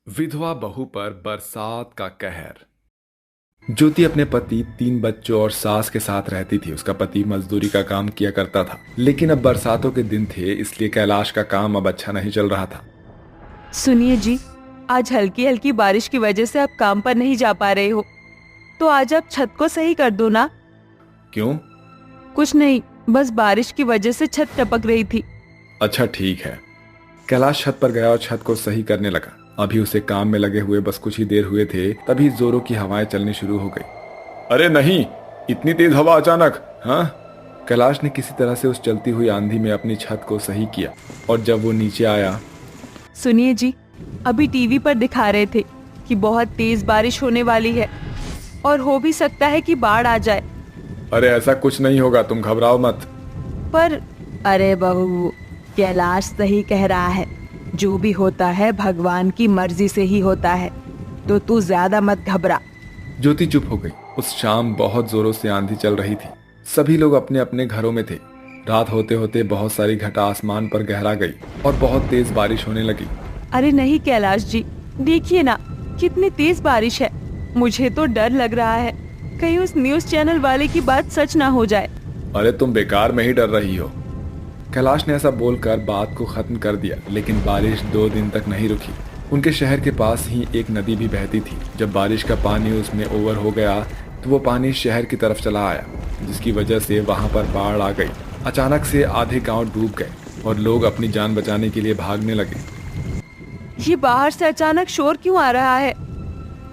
विधवा बहू पर बरसात का कहर। ज्योति अपने पति, 3 बच्चों और सास के साथ रहती थी। उसका पति मजदूरी का काम किया करता था, लेकिन अब बरसातों के दिन थे, इसलिए कैलाश का काम अब अच्छा नहीं चल रहा था। सुनिए जी, आज हल्की हल्की बारिश की वजह से आप काम पर नहीं जा पा रहे हो, तो आज आप छत को सही कर दो ना। क्यों? कुछ नहीं, बस बारिश की वजह से छत टपक रही थी। अच्छा ठीक है। कैलाश छत पर गया और छत को सही करने लगा। अभी उसे काम में लगे हुए बस कुछ ही देर हुए थे, तभी जोरों की हवाएं चलनी शुरू हो गई। अरे नहीं, इतनी तेज हवा अचानक! हाँ। कैलाश ने किसी तरह से उस चलती हुई आंधी में अपनी छत को सही किया, और जब वो नीचे आया। सुनिए जी, अभी टीवी पर दिखा रहे थे कि बहुत तेज बारिश होने वाली है और हो भी सकता है कि बाढ़ आ जाए। अरे ऐसा कुछ नहीं होगा, तुम घबराओ मत। पर अरे बहू, कैलाश सही कह रहा है। जो भी होता है भगवान की मर्जी से ही होता है, तो तू ज्यादा मत घबरा। ज्योति चुप हो गई। उस शाम बहुत जोरों से आंधी चल रही थी। सभी लोग अपने अपने घरों में थे। रात होते होते बहुत सारी घटा आसमान पर गहरा गई और बहुत तेज बारिश होने लगी। अरे नहीं कैलाश जी, देखिए ना, कितनी तेज बारिश है। मुझे तो डर लग रहा है, कहीं उस न्यूज़ चैनल वाले की बात सच ना हो जाए। अरे तुम बेकार में ही डर रही हो। कैलाश ने ऐसा बोलकर बात को खत्म कर दिया, लेकिन बारिश 2 दिन तक नहीं रुकी। उनके शहर के पास ही एक नदी भी बहती थी। जब बारिश का पानी उसमें ओवर हो गया तो वो पानी शहर की तरफ चला आया, जिसकी वजह से वहां पर बाढ़ आ गई। अचानक से आधे गांव डूब गए और लोग अपनी जान बचाने के लिए भागने लगे। ये बाहर से अचानक शोर क्यों आ रहा है?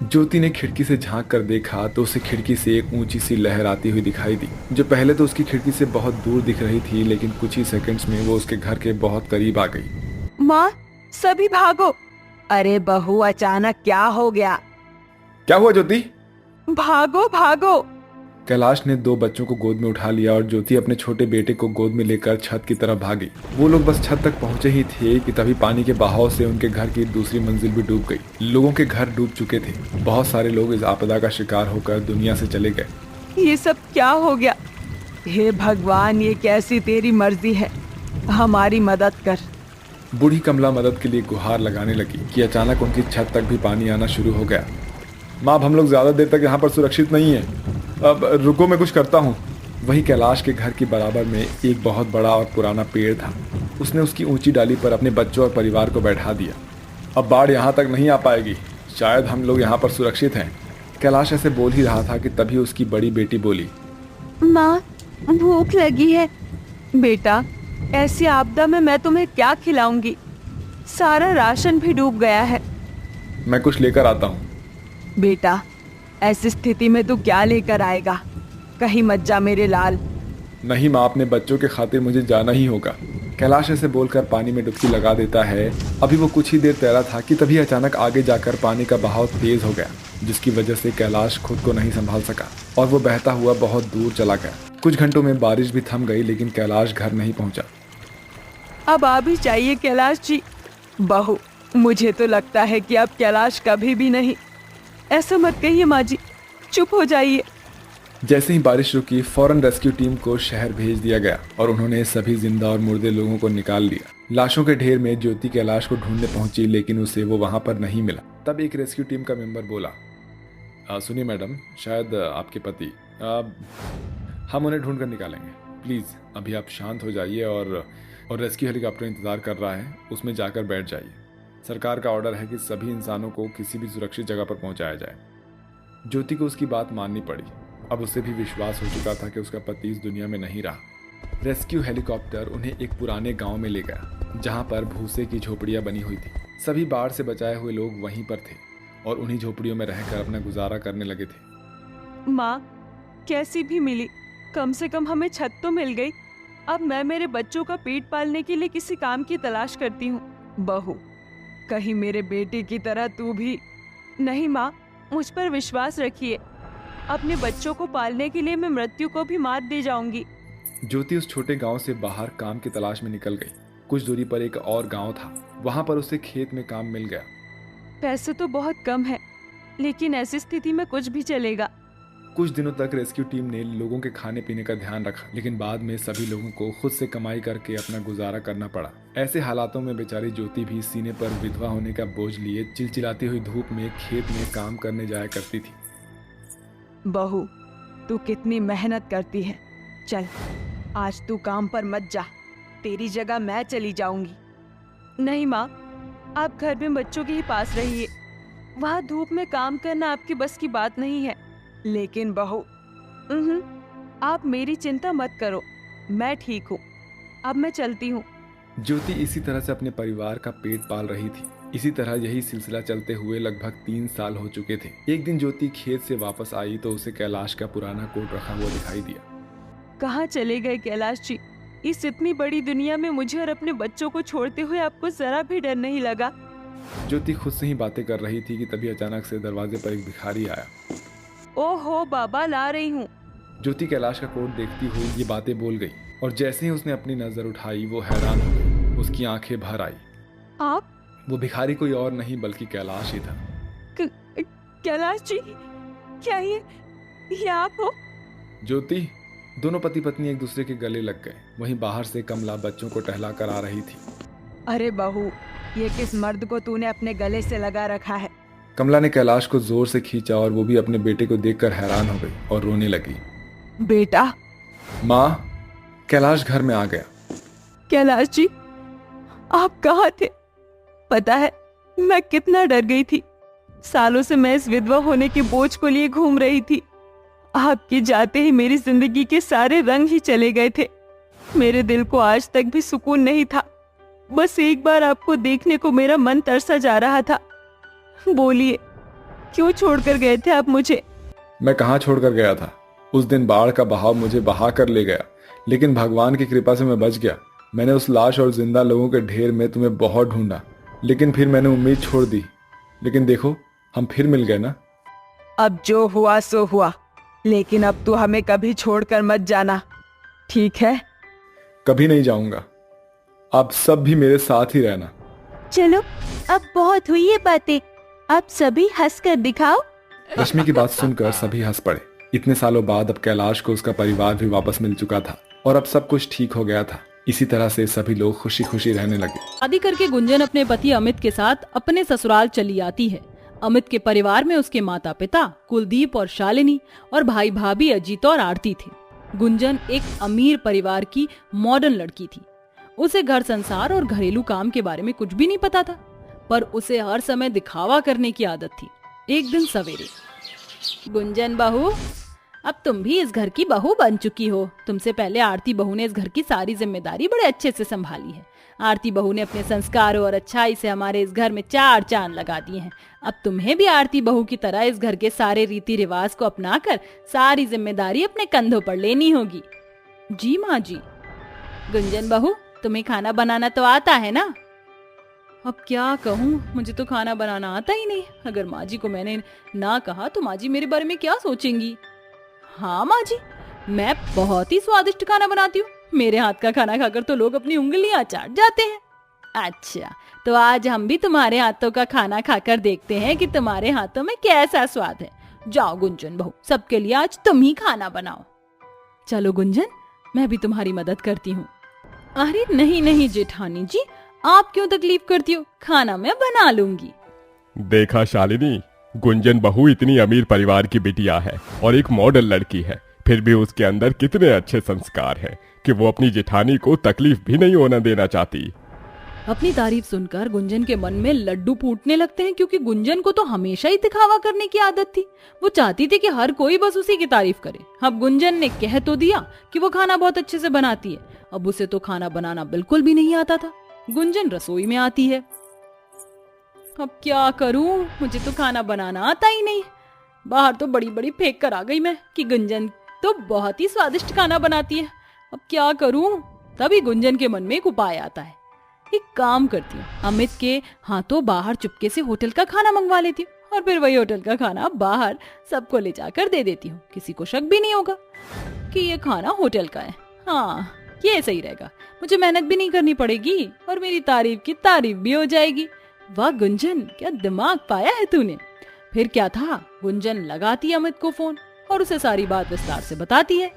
ज्योति ने खिड़की से झांक कर देखा तो उसे खिड़की से एक ऊंची सी लहर आती हुई दिखाई दी, जो पहले तो उसकी खिड़की से बहुत दूर दिख रही थी, लेकिन कुछ ही सेकंड्स में वो उसके घर के बहुत करीब आ गई। माँ, सभी भागो। अरे बहू, अचानक क्या हो गया? क्या हुआ ज्योति? भागो भागो। कैलाश ने 2 बच्चों को गोद में उठा लिया और ज्योति अपने छोटे बेटे को गोद में लेकर छत की तरफ भागी। वो लोग बस छत तक पहुंचे ही थे कि तभी पानी के बहाव से उनके घर की दूसरी मंजिल भी डूब गई। लोगों के घर डूब चुके थे। बहुत सारे लोग इस आपदा का शिकार होकर दुनिया से चले गए। ये सब क्या हो गया? हे भगवान, ये कैसी तेरी मर्जी है, हमारी मदद कर। बूढ़ी कमला मदद के लिए गुहार लगाने लगी कि अचानक उनकी छत तक भी पानी आना शुरू हो गया। माँ, अब हम लोग ज्यादा देर तक यहाँ पर सुरक्षित नहीं है। अब रुको, मैं कुछ करता हूँ। वहीं कैलाश के घर के बराबर में एक बहुत बड़ा और पुराना पेड़ था। उसने उसकी ऊंची डाली पर अपने बच्चों और परिवार को बैठा दिया। अब बाढ़ यहाँ तक नहीं आ पाएगी, शायद हम लोग यहाँ पर सुरक्षित हैं। कैलाश ऐसे बोल ही रहा था कि तभी उसकी बड़ी बेटी बोली। माँ, भूख लगी है। बेटा, ऐसी आपदा में मैं तुम्हें क्या खिलाऊंगी? सारा राशन भी डूब गया है। मैं कुछ लेकर आता हूँ। बेटा, ऐसी स्थिति में तू क्या लेकर आएगा? कहीं मत जा मेरे लाल। नहीं माँ, अपने बच्चों के खातिर मुझे जाना ही होगा। कैलाश ऐसे बोलकर पानी में डुबकी लगा देता है। अभी वो कुछ ही देर तैरा था कि तभी अचानक आगे जाकर पानी का बहाव तेज हो गया, जिसकी वजह से कैलाश खुद को नहीं संभाल सका और वो बहता हुआ बहुत दूर चला गया। कुछ घंटों में बारिश भी थम गई, लेकिन कैलाश घर नहीं पहुंचा। अब आ भी चाहिए कैलाश जी। बहू, मुझे तो लगता है कि अब कैलाश कभी भी नहीं। ऐसा मत कहिए माँ जी, चुप हो जाइए। जैसे ही बारिश रुकी, फौरन रेस्क्यू टीम को शहर भेज दिया गया और उन्होंने सभी जिंदा और मुर्दे लोगों को निकाल लिया। लाशों के ढेर में ज्योति कैलाश को ढूंढने पहुंची, लेकिन उसे वो वहां पर नहीं मिला। तब एक रेस्क्यू टीम का मेंबर बोला, सुनिए मैडम, शायद आपके पति, हम उन्हें ढूंढ कर निकालेंगे। प्लीज़ अभी आप शांत हो जाइए और रेस्क्यू हेलीकॉप्टर इंतजार कर रहा है, उसमें जाकर बैठ जाइए। सरकार का ऑर्डर है कि सभी इंसानों को किसी भी सुरक्षित जगह पर पहुंचाया जाए। ज्योति को उसकी बात माननी पड़ी। अब उसे भी विश्वास हो चुका था कि उसका पति इस दुनिया में नहीं रहा। रेस्क्यू हेलीकॉप्टर उन्हें एक पुराने गांव में ले गया, जहां पर भूसे की झोपड़ियां बनी हुई थी। सभी बाढ़ से बचाए हुए लोग वहीं पर थे और उन्हीं झोपड़ियों में रहकर अपना गुजारा करने लगे थे। माँ, कैसी भी मिली, कम से कम हमें छत तो मिल गई। अब मैं मेरे बच्चों का पेट पालने के लिए किसी काम की तलाश करती हूँ। बहू, कहीं मेरे बेटे की तरह तू भी नहीं। माँ, मुझ पर विश्वास रखिए। अपने बच्चों को पालने के लिए मैं मृत्यु को भी मात दे जाऊंगी। ज्योति उस छोटे गांव से बाहर काम की तलाश में निकल गई। कुछ दूरी पर एक और गांव था, वहां पर उसे खेत में काम मिल गया। पैसे तो बहुत कम है, लेकिन ऐसी स्थिति में कुछ भी चलेगा। कुछ दिनों तक रेस्क्यू टीम ने लोगों के खाने पीने का ध्यान रखा, लेकिन बाद में सभी लोगों को खुद से कमाई करके अपना गुजारा करना पड़ा। ऐसे हालातों में बेचारी ज्योति भी सीने पर विधवा होने का बोझ लिए चिलचिलाती हुई धूप में खेत में काम करने जाया करती थी। बहू, तू कितनी मेहनत करती है। चल, आज तू काम पर मत जा, तेरी जगह मैं चली जाऊंगी। नहीं माँ, आप घर में बच्चों के ही पास रहिए। वहाँ धूप में काम करना आपकी बस की बात नहीं है। लेकिन बहू, आप मेरी चिंता मत करो, मैं ठीक हूँ। अब मैं चलती हूँ। ज्योति इसी तरह से अपने परिवार का पेट पाल रही थी। इसी तरह यही सिलसिला चलते हुए लगभग 3 साल हो चुके थे। एक दिन ज्योति खेत से वापस आई तो उसे कैलाश का पुराना कोट रखा हुआ दिखाई दिया। कहाँ चले गए कैलाश जी? इस इतनी बड़ी दुनिया में मुझे और अपने बच्चों को छोड़ते हुए आपको जरा भी डर नहीं लगा? ज्योति खुद से ही बातें कर रही थी कि तभी अचानक से दरवाजे पर एक भिखारी आया। ओहो बाबा, ला रही हूँ। ज्योति कैलाश का कोट देखती हुई ये बातें बोल गई और जैसे ही उसने अपनी नजर उठाई वो हैरान हो गई। उसकी आंखें भर आई। आप? वो भिखारी कोई और नहीं बल्कि कैलाश ही था। कैलाश जी, क्या ये आप हो? ज्योति, दोनों पति पत्नी एक दूसरे के गले लग गए। वहीं बाहर से कमला बच्चों को टहला कर आ रही थी। अरे बहू, ये किस मर्द को तूने अपने गले से लगा रखा है? कमला ने कैलाश को जोर से खींचा और वो भी अपने बेटे को देखकर हैरान हो गई और रोने लगी। बेटा? माँ, कैलाश घर में आ गया। कैलाश जी, आप कहाँ थे? पता है मैं कितना डर गई थी। सालों से मैं इस विधवा होने के बोझ को लिए घूम रही थी। आपके जाते ही मेरी जिंदगी के सारे रंग ही चले गए थे। मेरे दिल को आज तक भी सुकून नहीं था। बस एक बार आपको देखने को मेरा मन तरसा जा रहा था। बोलिए, क्यों छोड़कर गए थे आप मुझे? मैं कहाँ छोड़कर गया था? उस दिन बाढ़ का बहाव मुझे बहा कर ले गया, लेकिन भगवान की कृपा से मैं बच गया। मैंने उस लाश और जिंदा लोगों के ढेर में तुम्हें बहुत ढूंढा, लेकिन फिर मैंने उम्मीद छोड़ दी। लेकिन देखो, हम फिर मिल गए ना। अब जो हुआ सो हुआ, लेकिन अब तू हमें कभी छोड़कर मत जाना, ठीक है? कभी नहीं जाऊंगा। आप सब भी मेरे साथ ही रहना। चलो, अब बहुत हुई ये बातें, अब सभी हंस कर दिखाओ। रश्मि की बात सुनकर सभी हंस पड़े। इतने सालों बाद अब कैलाश को उसका परिवार भी वापस मिल चुका था और अब सब कुछ ठीक हो गया था। इसी तरह से सभी लोग खुशी खुशी रहने लगे। शादी करके गुंजन अपने पति अमित के साथ अपने ससुराल चली आती है। अमित के परिवार में उसके माता पिता कुलदीप और शालिनी और भाई भाभी अजीत और आरती थे। गुंजन एक अमीर परिवार की मॉडर्न लड़की थी। उसे घर संसार और घरेलू काम के बारे में कुछ भी नहीं पता था, पर उसे हर समय दिखावा करने की आदत थी। एक दिन सवेरे, गुंजन बहू, अब तुम भी इस घर की बहू बन चुकी हो। तुमसे पहले आरती बहू ने इस घर की सारी जिम्मेदारी बड़े अच्छे से संभाली है। आरती बहू ने अपने संस्कारों और अच्छाई से हमारे इस घर में 4 चांद लगा दिए हैं। अब तुम्हें भी आरती बहू की तरह इस घर के सारे रीति रिवाज को अपनाकर सारी जिम्मेदारी अपने कंधों पर लेनी होगी। जी माँ जी। गुंजन बहू, तुम्हें खाना बनाना तो आता है ना? अब क्या कहूँ, मुझे तो खाना बनाना आता ही नहीं। अगर माँ जी को मैंने ना कहा तो माँ जी मेरे बारे में क्या सोचेंगी? हाँ माँ जी, मैं बहुत ही स्वादिष्ट खाना बनाती हूँ। मेरे हाथ का खाना खाकर तो लोग अपनी उंगलियां चाट जाते हैं। अच्छा, तो आज हम भी तुम्हारे हाथों का खाना खाकर देखते हैं कि तुम्हारे हाथों में कैसा स्वाद है। जाओ गुंजन बहू, सबके लिए आज तुम ही खाना बनाओ। चलो गुंजन, मैं भी तुम्हारी मदद करती हूँ। अरे नहीं नहीं जेठानी जी, आप क्यों तकलीफ करती हो? खाना मैं बना लूंगी। देखा शालिनी, गुंजन बहू इतनी अमीर परिवार की बिटिया है और एक मॉडल लड़की है, फिर भी उसके अंदर कितने अच्छे संस्कार हैं कि वो अपनी जेठानी को तकलीफ भी नहीं होना देना चाहती। अपनी तारीफ सुनकर गुंजन के मन में लड्डू फूटने लगते हैं, क्योंकि गुंजन को तो हमेशा ही दिखावा करने की आदत थी। वो चाहती थी कि हर कोई बस उसी की तारीफ करे। अब गुंजन ने कह तो दिया कि वो खाना बहुत अच्छे से बनाती है, अब उसे तो खाना बनाना बिल्कुल भी नहीं आता था। गुंजन रसोई में आती है। अब क्या करूं, मुझे तो खाना बनाना आता ही नहीं। बाहर तो बड़ी बड़ी फेंक कर आ गई मैं कि गुंजन तो बहुत ही स्वादिष्ट खाना बनाती है। अब क्या करूं? तभी गुंजन के मन में एक उपाय आता है। एक काम करती हूँ, अमित के हाथों बाहर चुपके से होटल का खाना मंगवा लेती हूँ और फिर वही होटल का खाना बाहर सबको ले जाकर दे देती हूँ। किसी को शक भी नहीं होगा कि ये खाना होटल का है। हाँ, ये सही रहेगा। मुझे मेहनत भी नहीं करनी पड़ेगी और मेरी तारीफ की तारीफ भी हो जाएगी। वाह गुंजन, क्या दिमाग पाया है तूने। फिर क्या था, गुंजन लगाती अमित को फोन और उसे सारी बात विस्तार से बताती है।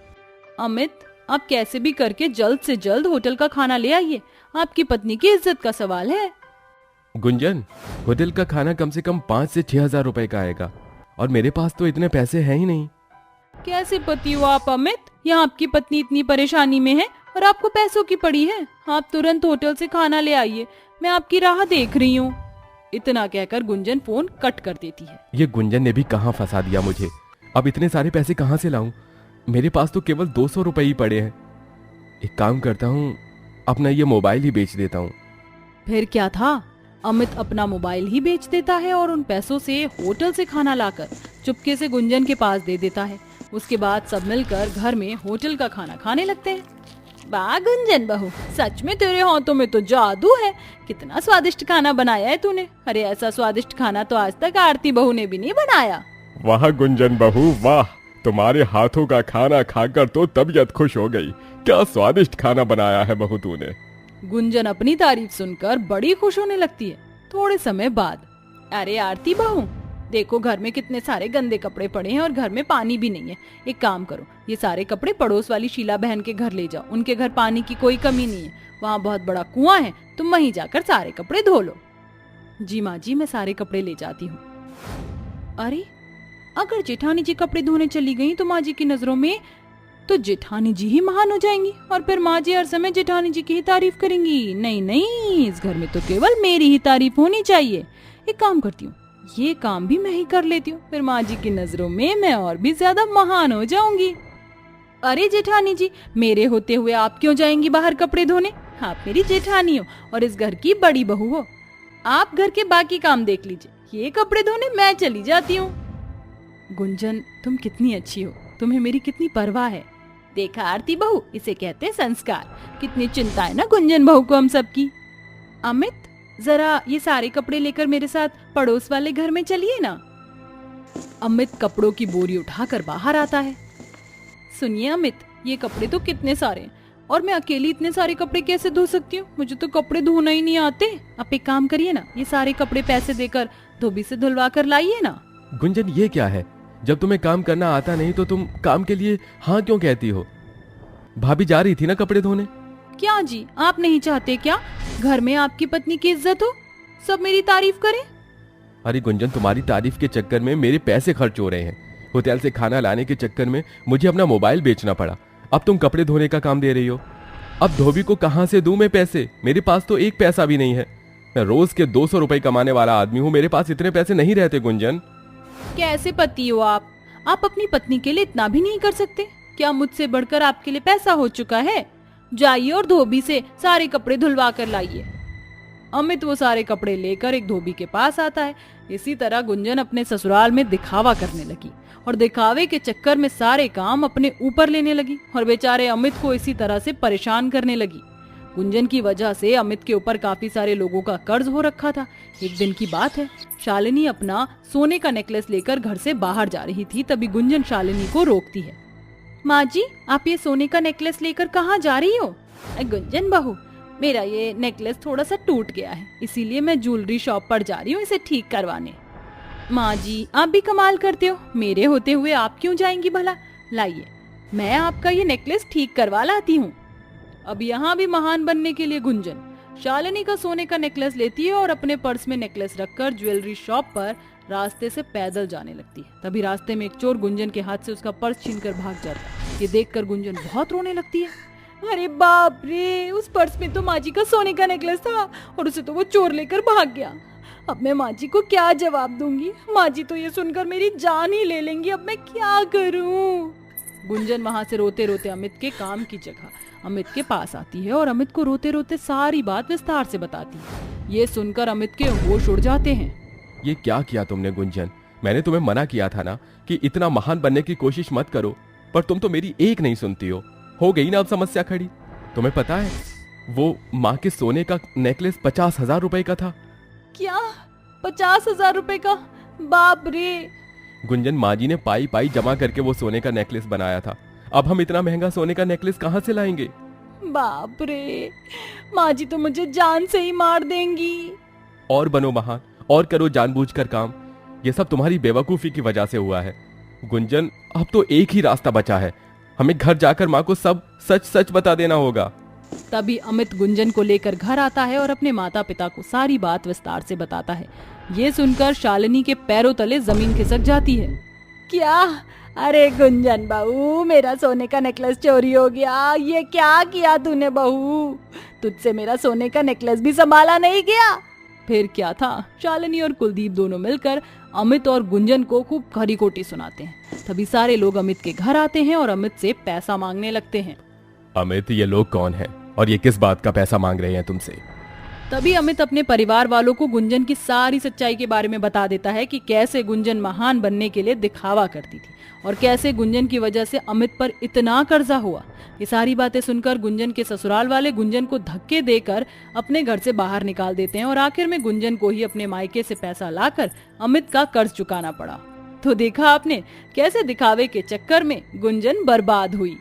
अमित, आप कैसे भी करके जल्द से जल्द होटल का खाना ले आइए, आपकी पत्नी की इज्जत का सवाल है। गुंजन, होटल का खाना कम से कम 5 से 6 हजार रुपए का आएगा और मेरे पास तो इतने पैसे हैं ही नहीं। कैसे पति हो आप अमित? यहाँ आपकी पत्नी इतनी परेशानी में है और आपको पैसों की पड़ी है। आप तुरंत होटल से खाना ले आइए, मैं आपकी राह देख रही हूँ। इतना कहकर गुंजन फोन कट कर देती है। ये गुंजन ने भी कहाँ फंसा दिया मुझे। अब इतने सारे पैसे कहाँ से लाऊं? मेरे पास तो केवल 200 रुपए ही पड़े हैं। एक काम करता हूँ, अपना ये मोबाइल ही बेच देता हूँ। फिर क्या था, अमित अपना मोबाइल ही बेच देता है और उन पैसों से होटल से खाना लाकर चुपके से गुंजन के पास दे देता है। उसके बाद सब मिलकर घर में होटल का खाना खाने लगते हैं। वाह गुंजन बहू, सच में तेरे हाथों में तो जादू है। कितना स्वादिष्ट खाना बनाया है तूने। अरे ऐसा स्वादिष्ट खाना तो आज तक आरती बहू ने भी नहीं बनाया। वाह गुंजन बहू वाह, तुम्हारे हाथों का खाना खाकर तो तबीयत खुश हो गई। क्या स्वादिष्ट खाना बनाया है बहू तूने। गुंजन अपनी तारीफ सुनकर बड़ी खुश होने लगती है। थोड़े समय बाद, अरे आरती बहू, देखो घर में कितने सारे गंदे कपड़े पड़े हैं और घर में पानी भी नहीं है। एक काम करो, ये सारे कपड़े पड़ोस वाली शीला बहन के घर ले जाओ। उनके घर पानी की कोई कमी नहीं है, वहाँ बहुत बड़ा कुआं है, तुम वहीं जाकर सारे कपड़े धो लो। जी माँ जी, मैं सारे कपड़े ले जाती हूँ। अरे अगर जेठानी जी कपड़े धोने चली गई तो माँ जी की नजरों में तो जेठानी जी ही महान हो जाएंगी और फिर माँ जी हर समय जेठानी जी की ही तारीफ करेंगी। नहीं नहीं, इस घर में तो केवल मेरी ही तारीफ होनी चाहिए। एक काम करती हूँ, ये काम भी मैं ही कर लेती हूँ, फिर माँ जी की नजरों में मैं और भी ज्यादा महान हो जाऊंगी। अरे जेठानी जी, मेरे होते हुए आप क्यों जाएंगी बाहर कपड़े धोने? आप मेरी जेठानी हो और इस घर की बड़ी बहू हो। आप घर के बाकी काम देख लीजिए, ये कपड़े धोने मैं चली जाती हूँ। गुंजन, तुम कितनी अच्छी हो, तुम्हें मेरी कितनी परवाह है। देखा आरती बहू, इसे कहते हैं संस्कार। कितनी चिंता है ना गुंजन बहू को हम सबकी। अमित, जरा ये सारे कपड़े लेकर मेरे साथ पड़ोस वाले घर में चलिए ना। अमित कपड़ों की बोरी उठाकर बाहर आता है। सुनिए अमित, ये कपड़े तो कितने सारे हैं और मैं अकेली इतने सारे कपड़े कैसे धो सकती हूँ? मुझे तो कपड़े धोना ही नहीं आते। आप एक काम करिए ना, ये सारे कपड़े पैसे देकर धोबी से धुलवा कर लाइए ना। गुंजन, ये क्या है? जब तुम्हें काम करना आता नहीं तो तुम काम के लिए हाँ क्यों कहती हो? भाभी जा रही थी ना कपड़े धोने। क्या जी, आप नहीं चाहते क्या घर में आपकी पत्नी की इज्जत हो, सब मेरी तारीफ करें? अरे गुंजन, तुम्हारी तारीफ के चक्कर में मेरे पैसे खर्च हो रहे हैं। होटल से खाना लाने के चक्कर में मुझे अपना मोबाइल बेचना पड़ा। अब तुम कपड़े धोने का काम दे रही हो। अब धोबी को कहां से दूं मैं पैसे? मेरे पास तो एक पैसा भी नहीं है। मैं रोज के 200 रुपए कमाने वाला आदमी हूँ, मेरे पास इतने पैसे नहीं रहते। गुंजन, कैसे पति हो आप? आप अपनी पत्नी के लिए इतना भी नहीं कर सकते? क्या मुझसे बढ़कर आपके लिए पैसा हो चुका है? जाइए और धोबी से सारे कपड़े धुलवा कर लाइए। अमित वो सारे कपड़े लेकर एक धोबी के पास आता है। इसी तरह गुंजन अपने ससुराल में दिखावा करने लगी और दिखावे के चक्कर में सारे काम अपने ऊपर लेने लगी और बेचारे अमित को इसी तरह से परेशान करने लगी। गुंजन की वजह से अमित के ऊपर काफी सारे लोगों का कर्ज हो रखा था। एक दिन की बात है, शालिनी अपना सोने का नेकलेस लेकर घर से बाहर जा रही थी। तभी गुंजन शालिनी को रोकती है। माँ जी, आप ये सोने का नेकलेस लेकर कहाँ जा रही हो? गुंजन बहू, मेरा ये नेकलेस थोड़ा सा टूट गया है, इसीलिए मैं ज्वेलरी शॉप पर जा रही हूँ इसे ठीक करवाने। माँ जी, आप भी कमाल करते हो, मेरे होते हुए आप क्यों जाएंगी भला? लाइए, मैं आपका ये नेकलेस ठीक करवा लाती हूँ। अब यहाँ भी महान बनने के लिए गुंजन शालिनी का सोने का नेकलेस लेती है और अपने पर्स में नेकलेस रखकर ज्वेलरी शॉप पर रास्ते से पैदल जाने लगती है। तभी रास्ते में एक चोर गुंजन के हाथ से उसका पर्स छीनकर भाग जाता है। ये देखकर गुंजन बहुत रोने लगती है। अरे बाप रे, उस पर्स में तो माँ जी का सोने का नेकलेस था और उसे तो वो चोर लेकर भाग गया। अब मैं माँ जी को क्या जवाब दूंगी? माँ जी तो ये सुनकर मेरी जान ही ले लेंगी। अब मैं क्या करूं? गुंजन वहां से रोते रोते अमित के काम की जगह अमित के पास आती है और अमित को रोते रोते सारी बात विस्तार से बताती है। ये सुनकर अमित के होश उड़ जाते हैं। ये क्या किया तुमने गुंजन? मैंने तुम्हें मना किया था ना कि इतना महान बनने की कोशिश मत करो, पर तुम तो मेरी एक नहीं सुनती हो गई ना अब समस्या खड़ी। तुम्हें पता है वो माँ के सोने का नेकलेस 50,000 रुपए का था। क्या 50,000 रुपए का? बाप रे। गुंजन, माँ जी ने पाई पाई जमा करके वो सोने का नेकलेस बनाया था। अब हम इतना महंगा सोने का नेकलेस कहाँ से लाएंगे? बाप रे, माँ जी तो मुझे जान से ही मार देंगी। और बनो महान और करो जानबूझकर काम। ये सब तुम्हारी बेवकूफी की वजह से हुआ है। गुंजन, अब तो एक ही रास्ता बचा है, हमें घर जाकर माँ को सब सच सच बता देना होगा। तभी अमित गुंजन को लेकर घर आता है और अपने माता पिता को सारी बात विस्तार से बताता है। ये सुनकर शालिनी के पैरों तले जमीन खिसक जाती है। क्या? अरे गुंजन बहू, मेरा सोने का नेकलेस चोरी हो गया। ये क्या किया तूने बहू? तुझसे मेरा सोने का नेकलेस भी संभाला नहीं गया। फिर क्या था, शालिनी और कुलदीप दोनों मिलकर अमित और गुंजन को खूब खरी खोटी सुनाते हैं। तभी सारे लोग अमित के घर आते हैं और अमित से पैसा मांगने लगते हैं। अमित, ये लोग कौन हैं और ये किस बात का पैसा मांग रहे हैं तुमसे? तभी अमित अपने परिवार वालों को गुंजन की सारी सच्चाई के बारे में बता देता है कि कैसे गुंजन महान बनने के लिए दिखावा करती थी और कैसे गुंजन की वजह से अमित पर इतना कर्जा हुआ। ये सारी बातें सुनकर गुंजन के ससुराल वाले गुंजन को धक्के देकर अपने घर से बाहर निकाल देते हैं और आखिर में गुंजन को ही अपने मायके से पैसा लाकर अमित का कर्ज चुकाना पड़ा। तो देखा आपने कैसे दिखावे के चक्कर में गुंजन बर्बाद हुई।